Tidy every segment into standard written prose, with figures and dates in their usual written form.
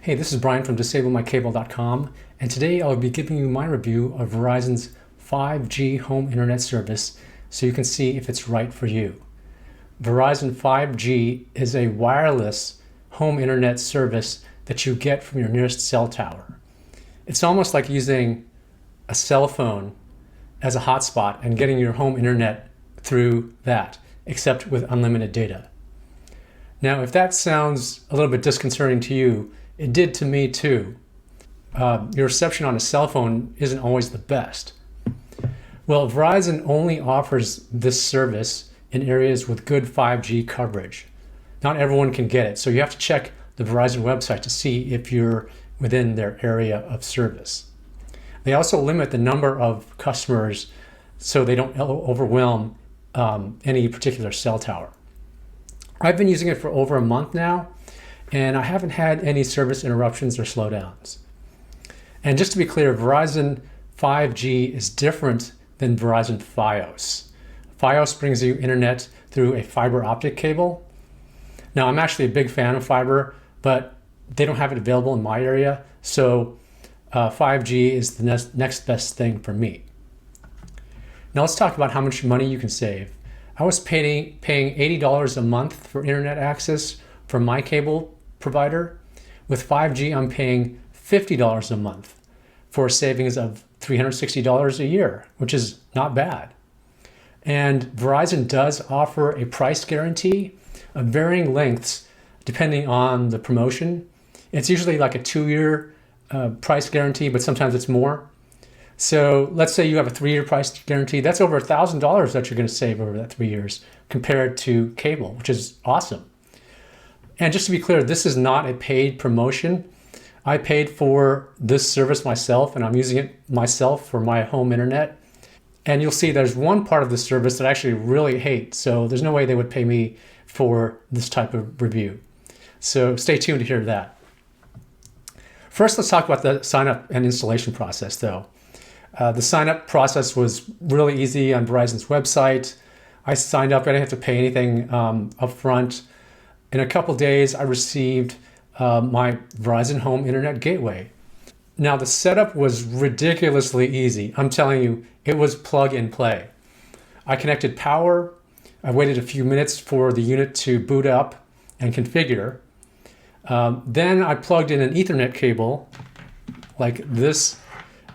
Hey, this is Brian from DisableMyCable.com, and today I'll be giving you my review of Verizon's 5G home internet service so you can see if it's right for you. Verizon 5G is a wireless home internet service that you get from your nearest cell tower. It's almost like using a cell phone as a hotspot and getting your home internet through that, except with unlimited data. Now, if that sounds a little bit disconcerting to you, it did to me too. Your reception on a cell phone isn't always the best. Well, Verizon only offers this service in areas with good 5G coverage. Not everyone can get it, so you have to check the Verizon website to see if you're within their area of service. They also limit the number of customers so they don't overwhelm any particular cell tower. I've been using it for over a month now, and I haven't had any service interruptions or slowdowns. And just to be clear, Verizon 5G is different than Verizon Fios. Fios brings you internet through a fiber optic cable. Now, I'm actually a big fan of fiber, but they don't have it available in my area, so 5G is the next best thing for me. Now let's talk about how much money you can save. I was paying $80 a month for internet access from my cable provider. With 5G, I'm paying $50 a month for a savings of $360 a year, which is not bad. And Verizon does offer a price guarantee of varying lengths depending on the promotion. It's usually like a 2-year price guarantee, but sometimes it's more. So let's say you have a 3-year price guarantee. That's over $1,000 that you're going to save over that 3 years compared to cable, which is awesome. And just to be clear, this is not a paid promotion. I paid for this service myself, and I'm using it myself for my home internet. And you'll see there's one part of the service that I actually really hate. So there's no way they would pay me for this type of review. So stay tuned to hear that. First, let's talk about the sign up and installation process though. The sign up process was really easy on Verizon's website. I signed up, I didn't have to pay anything up front. In a couple days, I received my Verizon Home Internet Gateway. Now, the setup was ridiculously easy. I'm telling you, it was plug and play. I connected power. I waited a few minutes for the unit to boot up and configure. Then I plugged in an Ethernet cable like this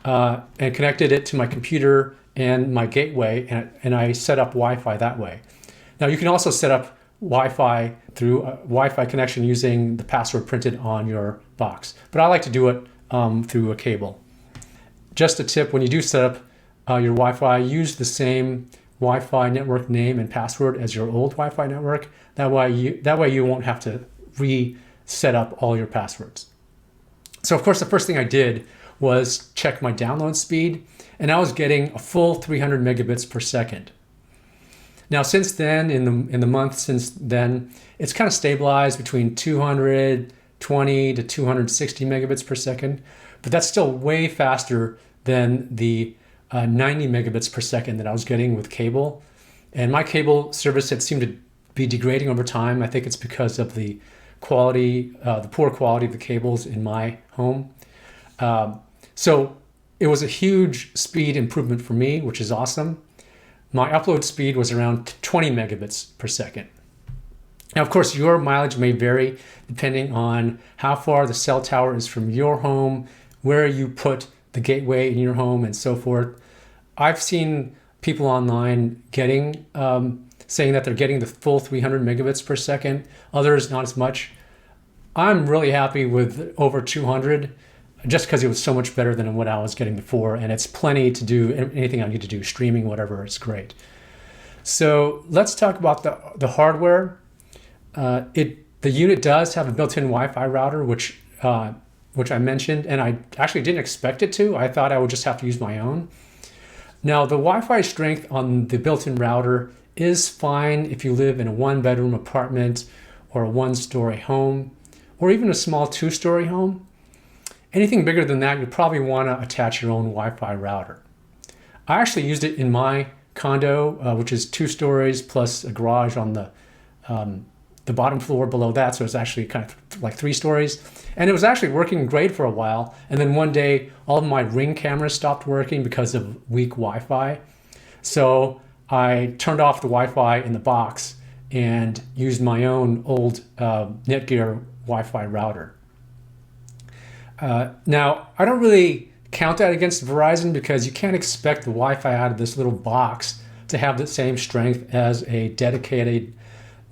and connected it to my computer and my gateway, and I set up Wi-Fi that way. Now, you can also set up Wi-Fi through a Wi-Fi connection using the password printed on your box. But I like to do it through a cable. Just a tip, when you do set up your Wi-Fi, use the same Wi-Fi network name and password as your old Wi-Fi network. That way you won't have to reset up all your passwords. So of course, the first thing I did was check my download speed, and I was getting a full 300 megabits per second. Now, since then, in the month since then, it's kind of stabilized between 220 to 260 megabits per second, but that's still way faster than the 90 megabits per second that I was getting with cable. And my cable service had seemed to be degrading over time. I think it's because of the quality, the poor quality of the cables in my home. So it was a huge speed improvement for me, which is awesome. My upload speed was around 20 megabits per second. Now, of course, your mileage may vary depending on how far the cell tower is from your home, where you put the gateway in your home, and so forth. I've seen people online getting, saying that they're getting the full 300 megabits per second, others not as much. I'm really happy with over 200, just because it was so much better than what I was getting before, and it's plenty to do anything I need to do, streaming, whatever, it's great. So let's talk about the hardware. The unit does have a built-in Wi-Fi router, which I mentioned, and I actually didn't expect it to. I thought I would just have to use my own. Now, the Wi-Fi strength on the built-in router is fine if you live in a 1-bedroom apartment or a 1-story home, or even a small 2-story home. Anything bigger than that, you probably want to attach your own Wi-Fi router. I actually used it in my condo, which is 2 stories plus a garage on the bottom floor below that, so it's actually kind of like 3 stories. And it was actually working great for a while. And then one day, all of my Ring cameras stopped working because of weak Wi-Fi. So I turned off the Wi-Fi in the box and used my own old Netgear Wi-Fi router. Now, I don't really count that against Verizon because you can't expect the Wi-Fi out of this little box to have the same strength as a dedicated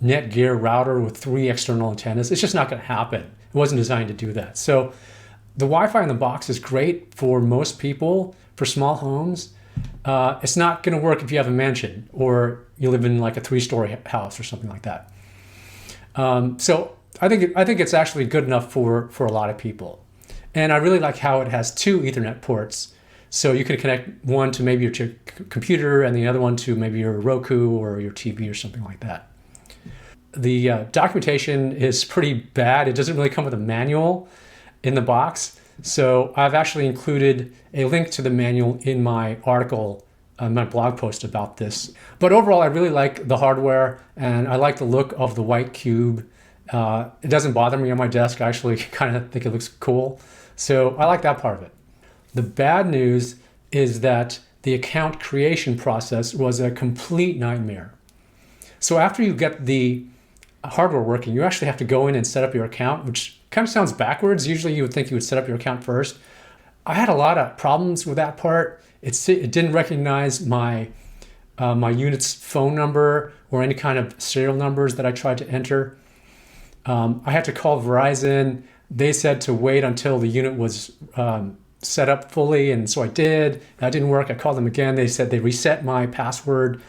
Netgear router with 3 external antennas. It's just not going to happen. It wasn't designed to do that. So the Wi-Fi in the box is great for most people, for small homes. It's not going to work if you have a mansion or you live in like a 3-story house or something like that. So I think it's actually good enough for a lot of people. And I really like how it has 2 Ethernet ports. So you can connect one to maybe your computer and the other one to maybe your Roku or your TV or something like that. The documentation is pretty bad. It doesn't really come with a manual in the box. So I've actually included a link to the manual in my article, my blog post about this. But overall, I really like the hardware and I like the look of the white cube. It doesn't bother me on my desk. I actually kind of think it looks cool. So I like that part of it. The bad news is that the account creation process was a complete nightmare. So after you get the hardware working, you actually have to go in and set up your account, which kind of sounds backwards. Usually you would think you would set up your account first. I had a lot of problems with that part. It didn't recognize my unit's phone number or any kind of serial numbers that I tried to enter. I had to call Verizon. They said to wait until the unit was set up fully, and so I did. That didn't work. I called them again. They said they reset my password,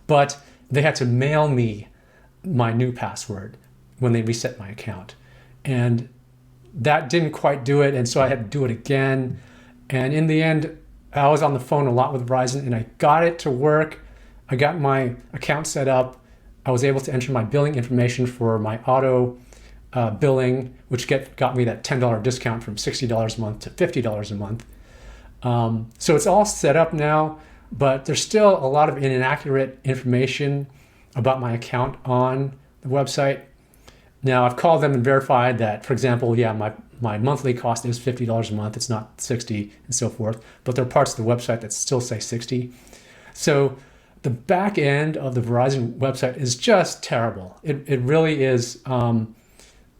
but they had to mail me my new password when they reset my account. And that didn't quite do it, and so I had to do it again. And in the end, I was on the phone a lot with Verizon, and I got it to work. I got my account set up. I was able to enter my billing information for my auto billing, which got me that $10 discount from $60 a month to $50 a month. So it's all set up now, but there's still a lot of inaccurate information about my account on the website. Now I've called them and verified that, for example, yeah, my monthly cost is $50 a month. It's not $60 and so forth, but there are parts of the website that still say $60. So the back end of the Verizon website is just terrible. It really is.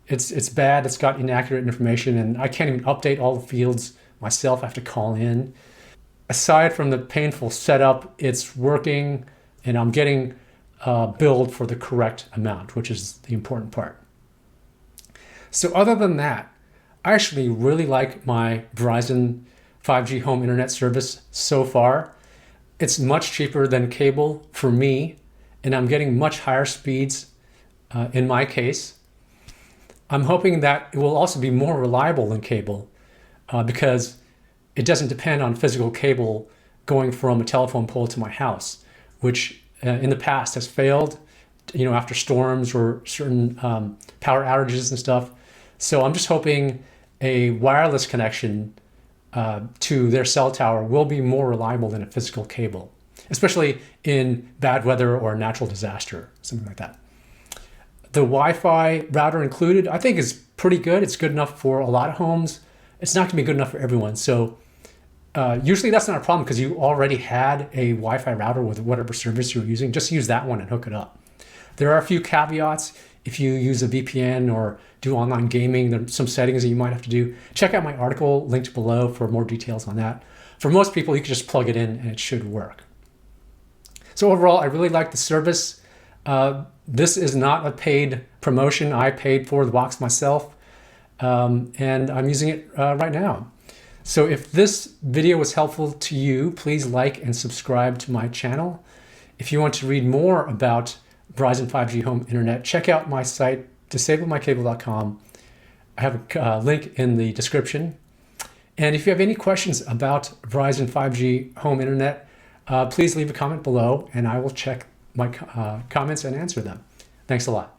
It's bad. It's got inaccurate information, and I can't even update all the fields myself. I have to call in. Aside from the painful setup, it's working, and I'm getting billed for the correct amount, which is the important part. So other than that, I actually really like my Verizon 5G home internet service so far. It's much cheaper than cable for me, and I'm getting much higher speeds in my case. I'm hoping that it will also be more reliable than cable because it doesn't depend on physical cable going from a telephone pole to my house, which in the past has failed, after storms or certain power outages and stuff. So I'm just hoping a wireless connection to their cell tower will be more reliable than a physical cable, especially in bad weather or a natural disaster, something like that. The Wi-Fi router included, I think, is pretty good. It's good enough for a lot of homes. It's not going to be good enough for everyone. So usually that's not a problem because you already had a Wi-Fi router with whatever service you're using. Just use that one and hook it up. There are a few caveats. If you use a VPN or do online gaming, there's some settings that you might have to do. Check out my article linked below for more details on that. For most people, you can just plug it in and it should work. So overall, I really like the service. This is not a paid promotion. I paid for the box myself, and I'm using it right now. So if this video was helpful to you, please like and subscribe to my channel. If you want to read more about Verizon 5G home internet, check out my site, disablemycable.com. I have a link in the description. And if you have any questions about Verizon 5G home internet, please leave a comment below and I will check my comments and answer them. Thanks a lot.